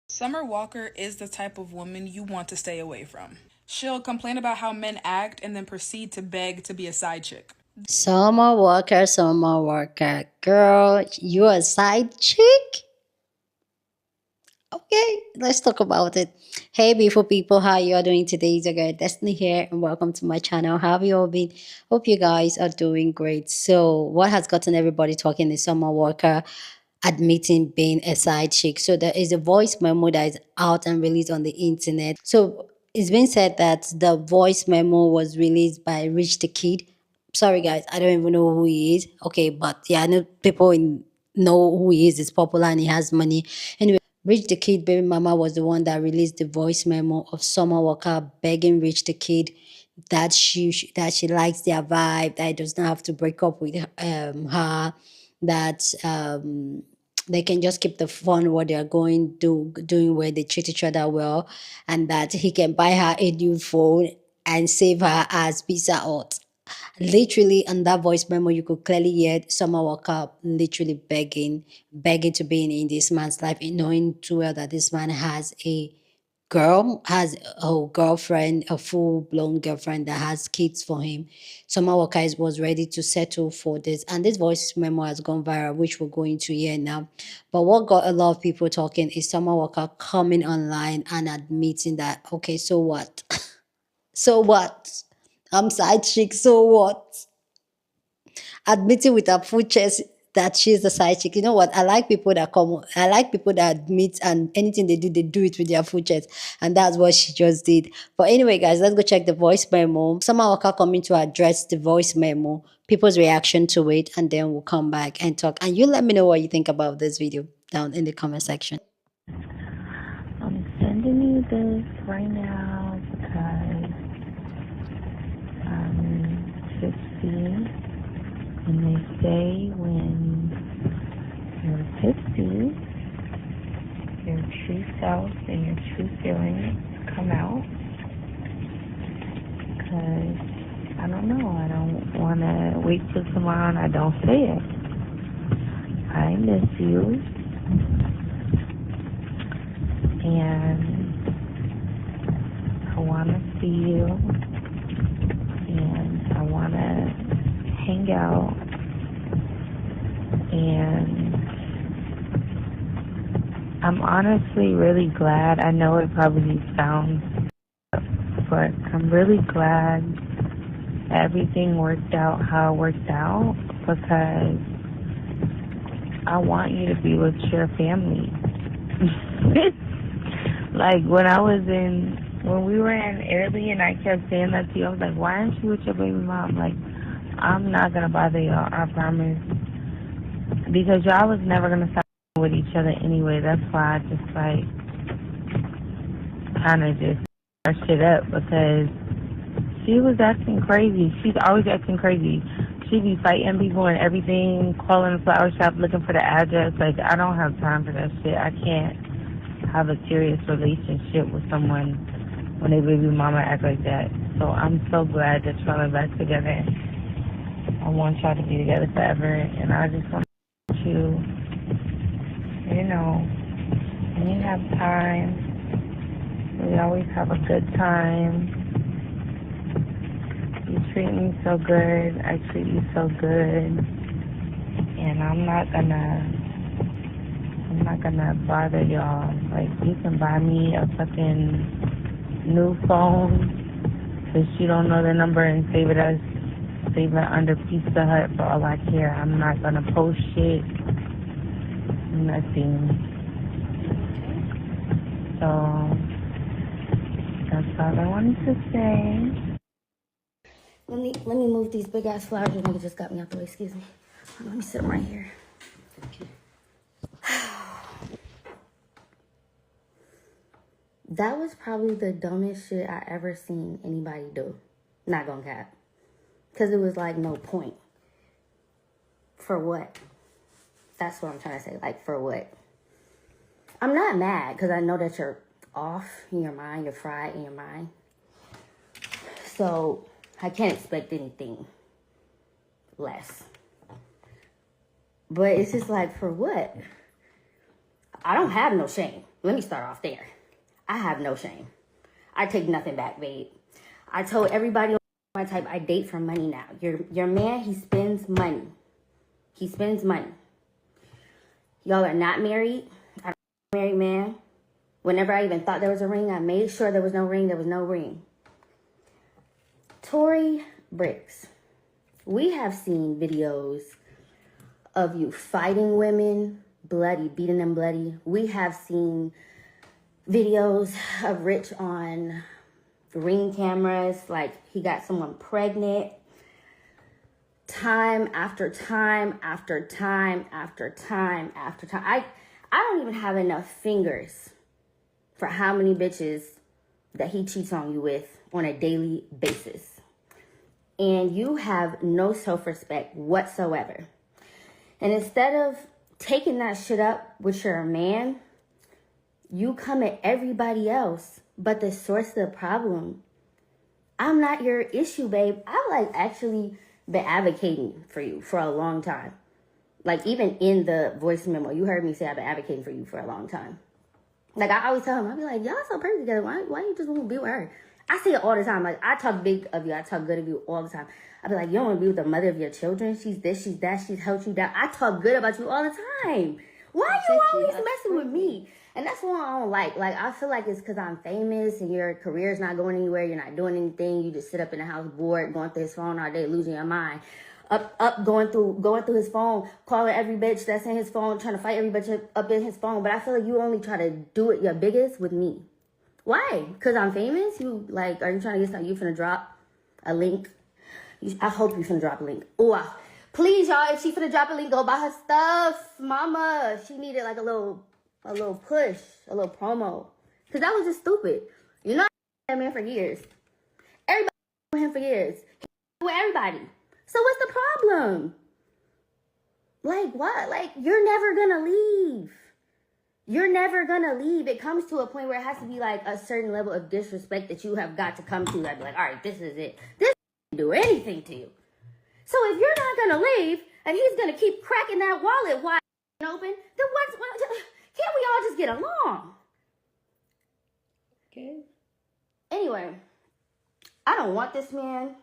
Summer Walker is the type of woman you want to stay away from. She'll complain about how men act and then proceed to beg to be a side chick. Summer worker. Girl, you a side chick? Okay, let's talk about it. Hey, beautiful people, how you are doing today? It's your girl Destiny here, and welcome to my channel. How have you all been? Hope you guys are doing great. So, what has gotten everybody talking is Summer Walker admitting being a side chick. So, there is a voice memo that is out and released on the internet. So, it's been said that the voice memo was released by Rich the Kid. Sorry, guys, I don't even know who he is. Okay, but yeah, I know people know who he is. It's popular and he has money. Anyway, Rich the Kid baby mama was the one that released the voice memo of Summer Walker begging Rich the Kid that she likes their vibe, that he does not have to break up with her, that they can just keep the fun what they are doing where they treat each other well, and that he can buy her a new phone and save her as Pizza Hut. Literally, on that voice memo, you could clearly hear Summer Walker literally begging to be in this man's life, and knowing too well that this man has a girlfriend, a full blown girlfriend that has kids for him. Summer Walker was ready to settle for this, and this voice memo has gone viral, which we're going to hear now. But what got a lot of people talking is Summer Walker coming online and admitting that, okay, so what? So what? I'm side chick, so what? Admitting with her full chest that she's the side chick. You know what? I like people that admit, and anything they do it with their full chest. And that's what she just did. But anyway, guys, let's go check the voice memo. Somehow Waka coming to address the voice memo, people's reaction to it, and then we'll come back and talk. And you let me know what you think about this video down in the comment section. I'm sending you this right now because I'm 50, and they say when you're 50, your true self and your true feelings come out. Because I don't know, I don't want to wait till tomorrow and I don't say it. I miss you, and I want to see you, and I want to hang out, and I'm honestly really glad. I know it probably sounds, but I'm really glad everything worked out how it worked out, because I want you to be with your family. Like when we were in Italy and I kept saying that to you, I was like, why aren't you with your baby mom? Like, I'm not going to bother y'all, I promise. Because y'all was never going to stop with each other anyway. That's why I just like kind of just our shit up, because she was acting crazy. She's always acting crazy. She be fighting people and everything, calling the flower shop looking for the address. Like, I don't have time for that shit. I can't have a serious relationship with someone when they baby mama act like that. So I'm so glad that y'all are back together. I want y'all to be together forever, and I just want you, when you have time, we always have a good time. You treat me so good, I treat you so good, and I'm not gonna bother y'all. Like, you can buy me a fucking new phone, because you don't know the number, and save it under Pizza Hut for all I care. I'm not gonna post shit, nothing. So that's all I wanted to say. Let me move these big ass flowers. This nigga just got me out the way. Excuse me. Let me sit them right here. That was probably the dumbest shit I ever seen anybody do. Not gonna cap. Because it was like no point. For what? That's what I'm trying to say. Like, for what? I'm not mad because I know that you're off in your mind. You're fried in your mind. So I can't expect anything less. But it's just like, for what? I don't have no shame. Let me start off there. I have no shame. I take nothing back, babe. I told everybody on my type I date for money now. Your man, he spends money. He spends money. Y'all are not married. I'm a married man. Whenever I even thought there was a ring, I made sure there was no ring. There was no ring. Tory Bricks, we have seen videos of you fighting women, bloody, beating them bloody. We have seen videos of Rich on Ring cameras, like he got someone pregnant. Time after time after time after time after time. I don't even have enough fingers for how many bitches that he cheats on you with on a daily basis. And you have no self-respect whatsoever. And instead of taking that shit up with your man, you come at everybody else, but the source of the problem. I'm not your issue, babe. I've like actually been advocating for you for a long time. Like even in the voice memo, you heard me say I've been advocating for you for a long time. Like I always tell him, I'll be like, y'all so perfect together. Why you just want to be with her? I say it all the time. Like I talk big of you. I talk good of you all the time. I be like, you don't want to be with the mother of your children. She's this, she's that. She's helped you down. I talk good about you all the time. Why you always messing with me? And that's what I don't like. Like, I feel like it's because I'm famous and your career's not going anywhere. You're not doing anything. You just sit up in the house bored, going through his phone all day, losing your mind. Going through his phone, calling every bitch that's in his phone, trying to fight every bitch up in his phone. But I feel like you only try to do it your biggest with me. Why? Because I'm famous? You, like, are you trying to get something? You finna drop a link? I hope you finna drop a link. Oh, please, y'all, if she finna drop a link, go buy her stuff. Mama, she needed like a little push, a little promo. Because that was just stupid. You know, that man for years. Everybody with him for years. He with everybody. So what's the problem? Like, what? Like, you're never gonna leave. You're never gonna leave. It comes to a point where it has to be like a certain level of disrespect that you have got to come to. I'd be like, all right, this is it. This doesn't do anything to you. So if you're not gonna leave and he's gonna keep cracking that wallet wide open, then can't we all just get along? Okay. Anyway, I don't want this man.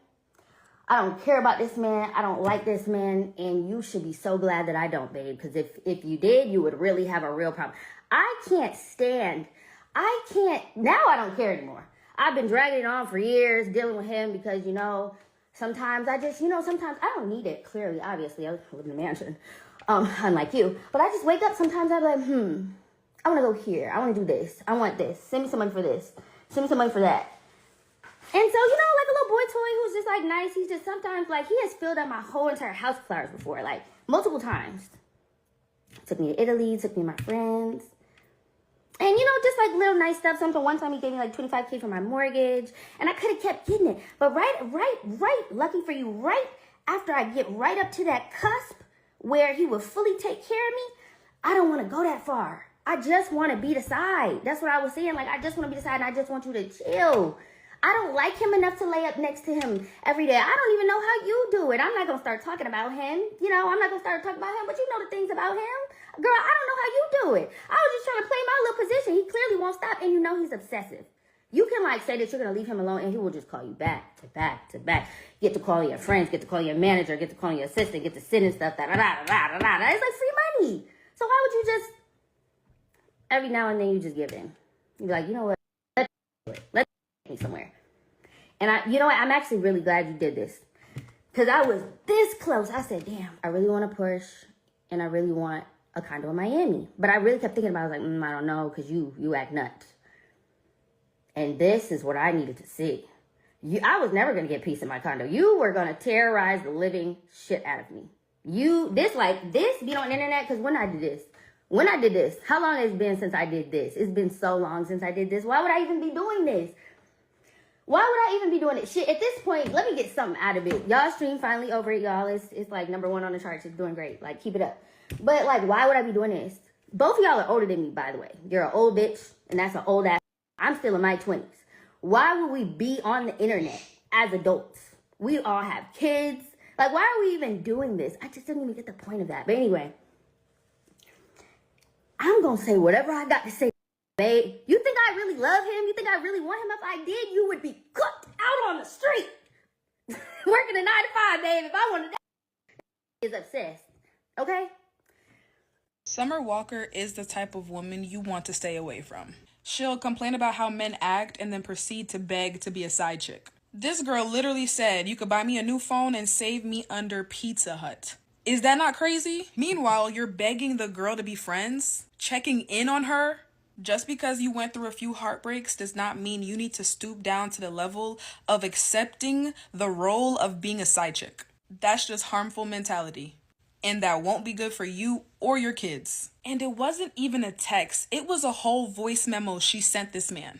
I don't care about this man. I don't like this man. And you should be so glad that I don't, babe. Because if you did, you would really have a real problem. Now I don't care anymore. I've been dragging it on for years, dealing with him because, sometimes I just, sometimes I don't need it. Clearly, obviously, I live in a mansion, unlike you. But I just wake up sometimes, I'm like, I want to go here. I want to do this. I want this. Send me some money for this. Send me some money for that. And so, like a little boy toy who's just like nice. He's just sometimes like, he has filled up my whole entire house with flowers before, like multiple times. Took me to Italy, took me to my friends. And, just like little nice stuff. Something one time he gave me like $25K for my mortgage. And I could have kept getting it. But right, lucky for you, right after I get right up to that cusp where he would fully take care of me, I don't want to go that far. I just want to be the side. That's what I was saying. Like, I just want to be the side and I just want you to chill. I don't like him enough to lay up next to him every day. I don't even know how you do it. I'm not going to start talking about him. I'm not going to start talking about him, but you know the things about him. Girl, I don't know how you do it. I was just trying to play my little position. He clearly won't stop, and he's obsessive. You can, say that you're going to leave him alone, and he will just call you back to back to back. Get to call your friends, get to call your manager, get to call your assistant, get to send and stuff, da-da-da-da-da-da. It's like free money. So why would you just, every now and then you just give in? You're like, you know what? Let's take me somewhere. And I'm actually really glad you did this. Because I was this close. I said, damn, I really want to push. And I really want a condo in Miami. But I really kept thinking about it. I was like, I don't know. Because you act nuts. And this is what I needed to see. I was never going to get peace in my condo. You were going to terrorize the living shit out of me. This being on the internet. Because when I did this, how long has it been since I did this? It's been so long since I did this. Why would I even be doing this? Why would I even be doing it? Shit, at this point, let me get something out of it. Y'all stream finally over it, y'all. It's like number 1 on the charts. It's doing great. Like, keep it up. But, why would I be doing this? Both of y'all are older than me, by the way. You're an old bitch, and that's an old ass. I'm still in my 20s. Why would we be on the internet as adults? We all have kids. Why are we even doing this? I just didn't even get the point of that. But anyway, I'm going to say whatever I got to say. Babe, you think I really love him? You think I really want him? If I did, you would be cooked out on the street. Working a 9 to 5, babe. If I wanted that, is obsessed. Okay? Summer Walker is the type of woman you want to stay away from. She'll complain about how men act and then proceed to beg to be a side chick. This girl literally said, "You could buy me a new phone and save me under Pizza Hut." Is that not crazy? Meanwhile, you're begging the girl to be friends, checking in on her. Just because you went through a few heartbreaks does not mean you need to stoop down to the level of accepting the role of being a side chick. That's just harmful mentality. And that won't be good for you or your kids. And it wasn't even a text. It was a whole voice memo she sent this man.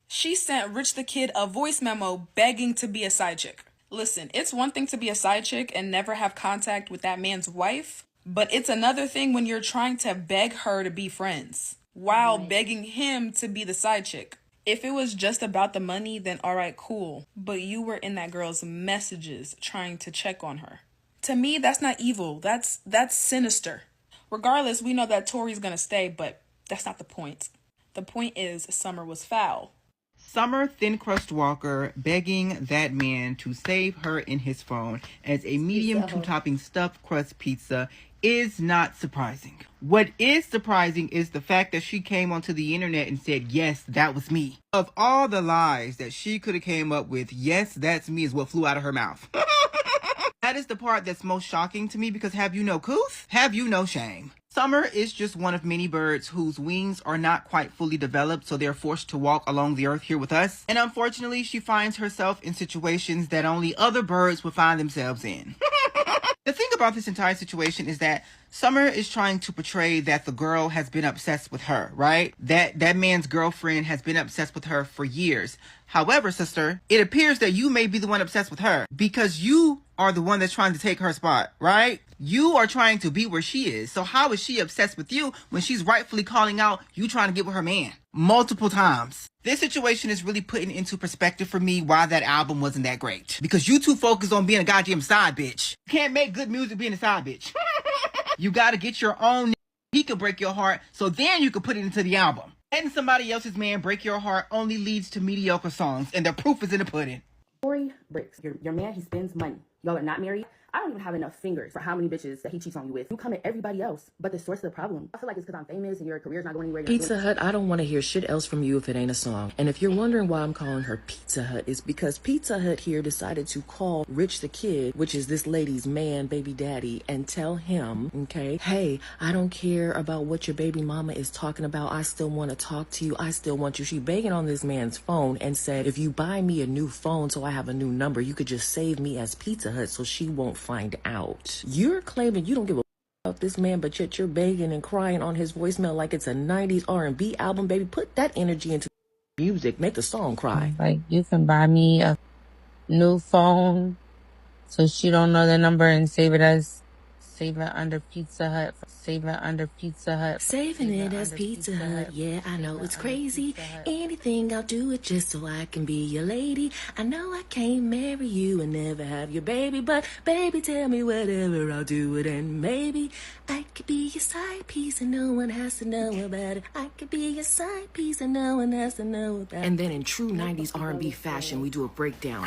She sent Rich the Kid a voice memo begging to be a side chick. Listen, it's one thing to be a side chick and never have contact with that man's wife, but it's another thing when you're trying to beg her to be friends while begging him to be the side chick. If it was just about the money, then all right, cool. But you were in that girl's messages trying to check on her. To me, that's not evil. That's sinister. Regardless, we know that Tori's gonna stay, but that's not the point. The point is Summer was foul. Summer Thin Crust Walker begging that man to save her in his phone as a medium to topping stuffed crust pizza is not surprising. What is surprising is the fact that she came onto the internet and said, "Yes, that was me." Of all the lies that she could have came up with, "Yes, that's me" is what flew out of her mouth. That is the part that's most shocking to me, because have you no couth? Have you no shame? Summer is just one of many birds whose wings are not quite fully developed, so they're forced to walk along the earth here with us. And unfortunately, she finds herself in situations that only other birds would find themselves in. The thing about this entire situation is that Summer is trying to portray that the girl has been obsessed with her, right? That man's girlfriend has been obsessed with her for years. However, sister, it appears that you may be the one obsessed with her because you are the one that's trying to take her spot, right? You are trying to be where she is. So how is she obsessed with you when she's rightfully calling out you trying to get with her man multiple times? This situation is really putting into perspective for me why that album wasn't that great. Because you too focused on being a goddamn side bitch. You can't make good music being a side bitch. You gotta get your own. He could break your heart, so then you could put it into the album. Letting somebody else's man break your heart only leads to mediocre songs, and the proof is in the pudding. Corey Bricks, your man, he spends money. Y'all are not married. I don't even have enough fingers for how many bitches that he cheats on you with. You come at everybody else, but the source of the problem, I feel like it's because I'm famous and your career's not going anywhere. Pizza Hut, I don't want to hear shit else from you if it ain't a song. And if you're wondering why I'm calling her Pizza Hut, it's because Pizza Hut here decided to call Rich the Kid, which is this lady's man, baby daddy, and tell him, okay, hey, I don't care about what your baby mama is talking about. I still want to talk to you. I still want you. She begging on this man's phone and said, if you buy me a new phone so I have a new number, you could just save me as Pizza Hut so she won't find out. You're claiming you don't give a about this man, but yet you're begging and crying on his voicemail like it's a 90s R&B album, baby. Put that energy into music. Make the song cry. Like, you can buy me a new phone so she don't know the number and save it under Pizza Hut. Save it under Pizza Hut. Saving it as Pizza Hut. Yeah, I know it's crazy. Anything, I'll do it just so I can be your lady. I know I can't marry you and never have your baby, but baby, tell me whatever, I'll do it. And maybe I could be your side piece and no one has to know about it. I could be your side piece and no one has to know about it. And then in true 90s R&B fashion, we do a breakdown.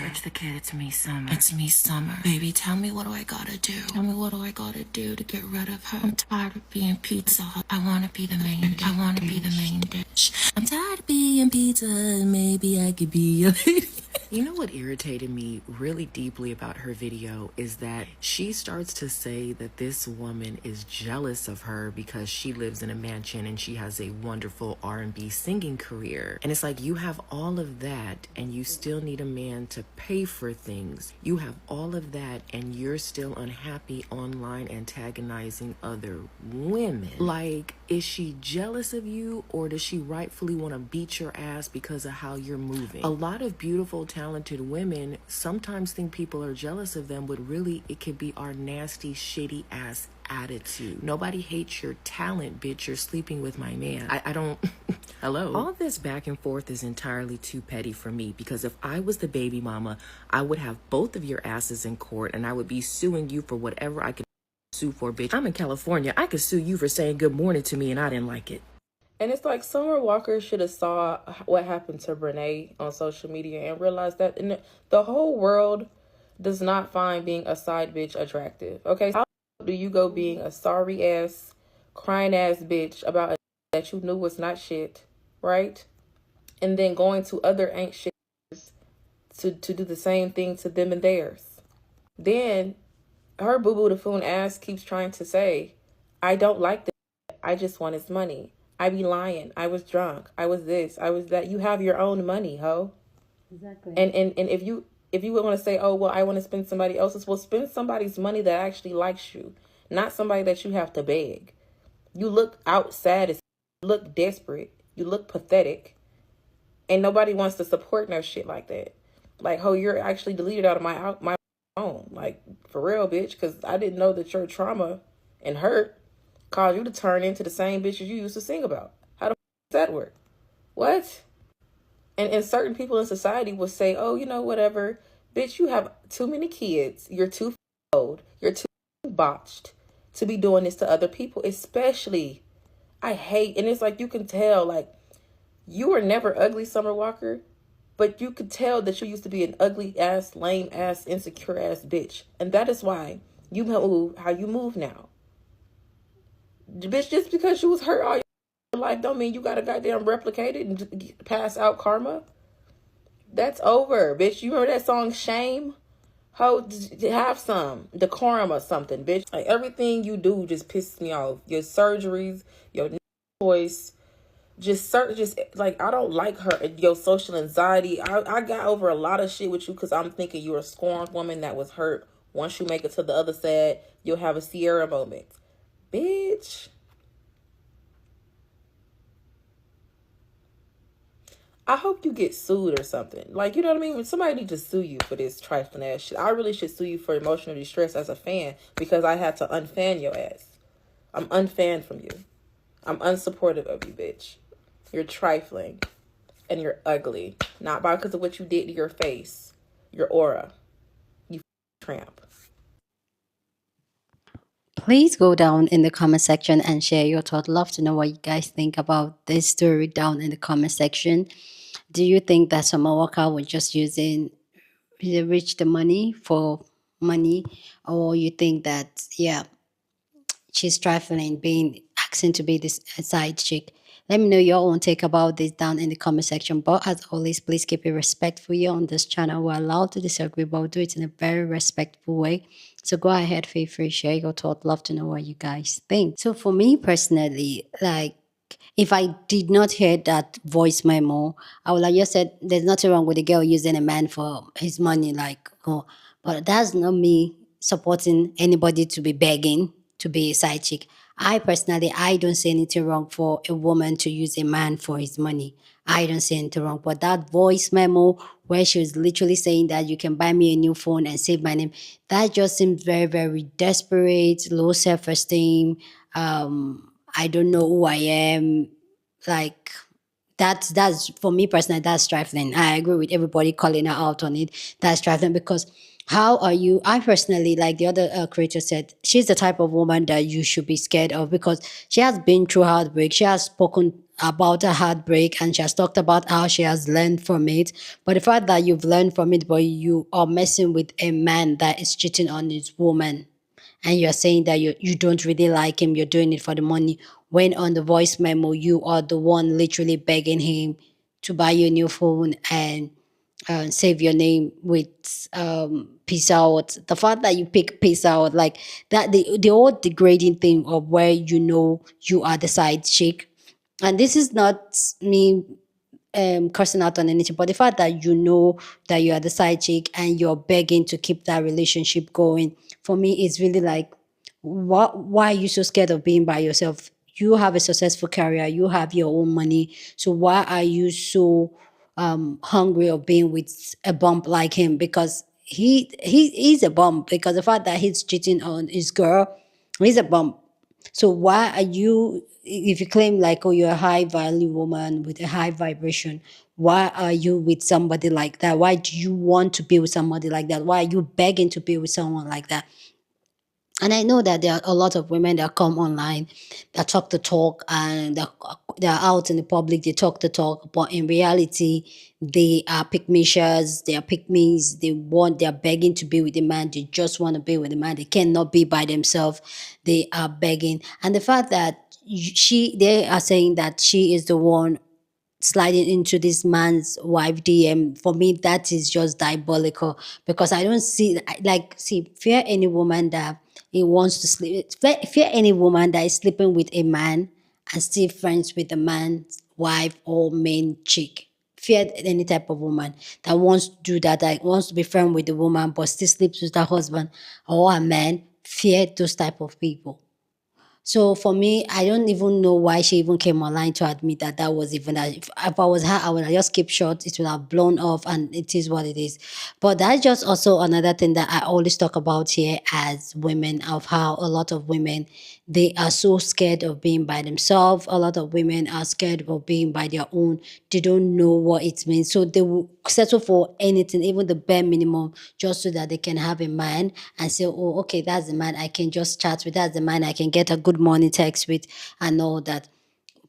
Rich the Kid, it's me, Summer. It's me, Summer. Baby, tell me, what do I gotta do? Tell me, what do I gotta do to get rid of her? I'm tired of being Pizza Hut. I wanna be the main dish. I wanna be the main dish. I'm tired of being Pizza Hut. Maybe I could be a lady. You know what irritated me really deeply about her video is that she starts to say that this woman is jealous of her because she lives in a mansion and she has a wonderful R&B singing career. And it's like, you have all of that and you still need a man to pay for things. You have all of that and you're still unhappy online antagonizing other women. Like, is she jealous of you or does she rightfully want to beat your ass because of how you're moving? A lot of beautiful, talented women sometimes think people are jealous of them, but really it could be our nasty, shitty ass attitude. Nobody hates your talent, bitch. You're sleeping with my man. I don't... Hello? All this back and forth is entirely too petty for me, because if I was the baby mama, I would have both of your asses in court and I would be suing you for whatever I could sue for, bitch. I'm in California. I could sue you for saying good morning to me and I didn't like it. And it's like Summer Walker should have saw what happened to Brene on social media and realized that the whole world does not find being a side bitch attractive. Okay, how do you go being a sorry ass, crying ass bitch about a that you knew was not shit, right? And then going to other ain't shit to do the same thing to them and theirs. Then her boo boo the foon ass keeps trying to say, I don't like this. I just want his money. I be lying. I was drunk. I was this. I was that. You have your own money, ho. Exactly. And if you would want to say, oh well, I want to spend somebody else's, well, spend somebody's money that actually likes you, not somebody that you have to beg. You look out sad as you look desperate. You look pathetic, and nobody wants to support no shit like that. Like, oh, you're actually deleted out of my phone. Like, for real, bitch, because I didn't know that your trauma and hurt caused you to turn into the same bitches you used to sing about. How the does that work? What? And certain people in society will say, oh, you know, whatever. Bitch, you have too many kids. You're too old. You're too botched to be doing this to other people, especially. I hate, and it's like you can tell, like, you were never ugly, Summer Walker, but you could tell that you used to be an ugly ass, lame ass, insecure ass bitch. And that is why you move how you move now. Bitch, just because you was hurt all your life don't mean you gotta goddamn replicate it and pass out karma. That's over, bitch. You remember that song Shame? Ho, have some decorum or something, bitch. Like, everything you do just pisses me off. Your surgeries, your voice, just like, I don't like her. Your social anxiety. I got over a lot of shit with you because I'm thinking you're a scorned woman that was hurt. Once you make it to the other side, you'll have a Sierra moment. Bitch. I hope you get sued or something. Like, you know what I mean? When somebody needs to sue you for this trifling ass shit, I really should sue you for emotional distress as a fan because I had to unfan your ass. I'm unfanned from you. I'm unsupportive of you, bitch. You're trifling and you're ugly. Not because of what you did to your face, your aura. You tramp. Please go down in the comment section and share your thought. Love to know what you guys think about this story down in the comment section. Do you think that Summer Walker was just using reach the money for money, or you think that yeah, she's trifling, being asking to be this side chick? Let me know your own take about this down in the comment section. But as always, please keep it respectful here on this channel. We're allowed to disagree, but do it in a very respectful way. So go ahead, feel free, share your thought. Love to know what you guys think. So for me personally, like, if I did not hear that voice memo, I would have just said there's nothing wrong with a girl using a man for his money, like, oh, but that's not me supporting anybody to be begging to be a side chick. I personally, I don't see anything wrong for a woman to use a man for his money. I don't see anything wrong. But that voice memo where she was literally saying that you can buy me a new phone and save my name, that just seems very, very desperate, low self-esteem. I don't know who I am. Like, that's for me personally, that's trifling. I agree with everybody calling her out on it. That's trifling because how are you? I personally, like the other creator said, she's the type of woman that you should be scared of because she has been through heartbreak. She has spoken about her heartbreak and she has talked about how she has learned from it. But the fact that you've learned from it, but you are messing with a man that is cheating on his woman, and you're saying that you don't really like him, you're doing it for the money, when on the voice memo you are the one literally begging him to buy you a new phone and save your name with peace out. The fact that you pick peace out, like that, the old degrading thing of where you know you are the side chick. And this is not me cursing out on anything, but the fact that you know that you are the side chick and you're begging to keep that relationship going, for me, it's really like, what? Why are you so scared of being by yourself? You have a successful career, you have your own money, so why are you so hungry of being with a bump like him? Because he's a bump. Because the fact that he's cheating on his girl, he's a bump. So why are you, if you claim like, oh, you're a high value woman with a high vibration, why are you with somebody like that? Why do you want to be with somebody like that? Why are you begging to be with someone like that? And I know that there are a lot of women that come online that talk the talk, and they're out in the public, they talk the talk, but in reality, they are pick measures, they are pick me's, they're begging to be with the man, they just want to be with the man, they cannot be by themselves, they are begging. And the fact that they are saying that she is the one sliding into this man's wife DM, for me that is just diabolical, because I don't see, see, fear any woman that he wants to sleep, fear any woman that is sleeping with a man and still friends with the man's wife or main chick. Fear any type of woman that wants to do that, that wants to be friend with the woman but still sleeps with her husband or a man. Fear those type of people. So for me, I don't even know why she even came online to admit that that was even that. If I was her, I would have just kept short. It would have blown off, and it is what it is. But that's just also another thing that I always talk about here as women, of how a lot of women, they are so scared of being by themselves. A lot of women are scared of being by their own. They don't know what it means, so they will settle for anything, even the bare minimum, just so that they can have a man and say, oh, okay, that's the man I can just chat with, that's the man I can get a good morning text with, and all that.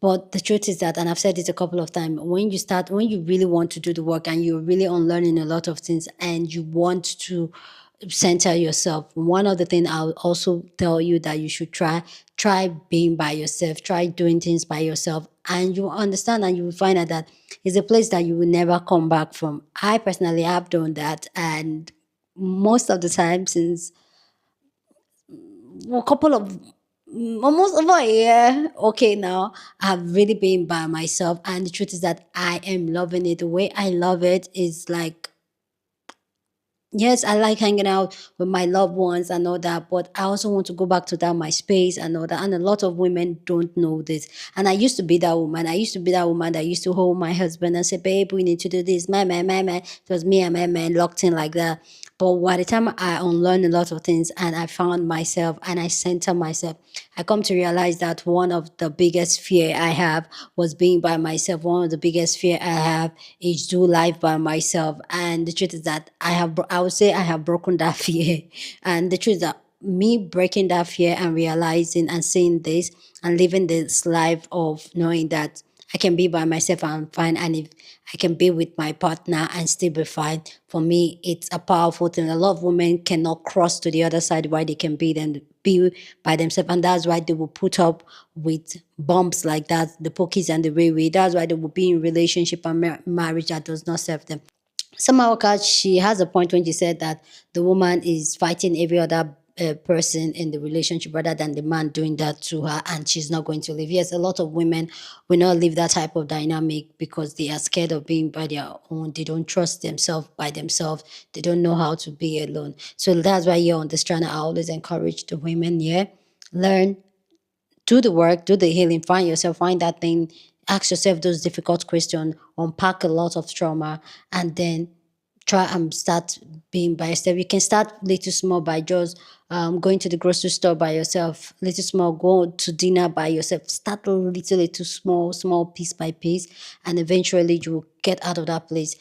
But the truth is that, and I've said it a couple of times, when you really want to do the work and you're really unlearning a lot of things and you want to center yourself, one of the things I'll also tell you that you should try being by yourself, try doing things by yourself, and you understand and you will find out that it's a place that you will never come back from. I personally have done that, and most of the time, since a couple of almost over a year, okay, now I've really been by myself, and the truth is that I am loving it. The way I love it is like, yes, I like hanging out with my loved ones and all that, but I also want to go back to that my space and all that. And a lot of women don't know this. And I used to be that woman. I used to be that woman that used to hold my husband and say, babe, we need to do this. My man. It was me and my man locked in like that. But by the time I unlearned a lot of things and I found myself and I center myself, I come to realize that one of the biggest fear I have was being by myself. One of the biggest fear I have is do life by myself. And the truth is that I would say I have broken that fear. And the truth is that me breaking that fear and realizing and seeing this and living this life of knowing that I can be by myself and I'm fine. And if I can be with my partner and still be fine, for me, it's a powerful thing. A lot of women cannot cross to the other side why they can be by themselves. And that's why they will put up with bumps like that, the pokies and the way. That's why they will be in relationship and marriage that does not serve them. Somehow, Kat, she has a point when she said that the woman is fighting every other person in the relationship rather than the man doing that to her, and she's not going to leave. Yes, a lot of women will not leave that type of dynamic because they are scared of being by their own. They don't trust themselves by themselves. They don't know how to be alone. So that's why here on this channel, I always encourage the women, yeah, learn, do the work, do the healing, find yourself, find that thing, ask yourself those difficult questions, unpack a lot of trauma, and then try and start being by yourself. You can start little small by just going to the grocery store by yourself, little small, go to dinner by yourself. Start little small, piece by piece, and eventually you will get out of that place.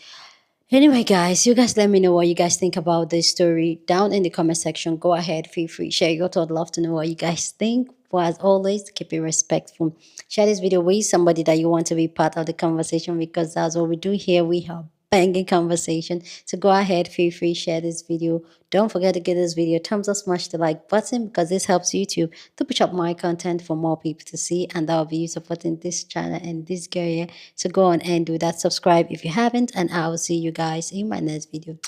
Anyway, guys, you guys let me know what you guys think about this story down in the comment section. Go ahead, feel free, share your thought. Love to know what you guys think. But as always, keep it respectful. Share this video with somebody that you want to be part of the conversation, because that's what we do here. We have banging conversation. So go ahead, feel free, share this video. Don't forget to give this video a thumbs up, smash the like button, because this helps YouTube to push up my content for more people to see, and that will be you supporting this channel and this girl here. So go on and do that. Subscribe if you haven't, and I will see you guys in my next video.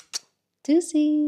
Deuces.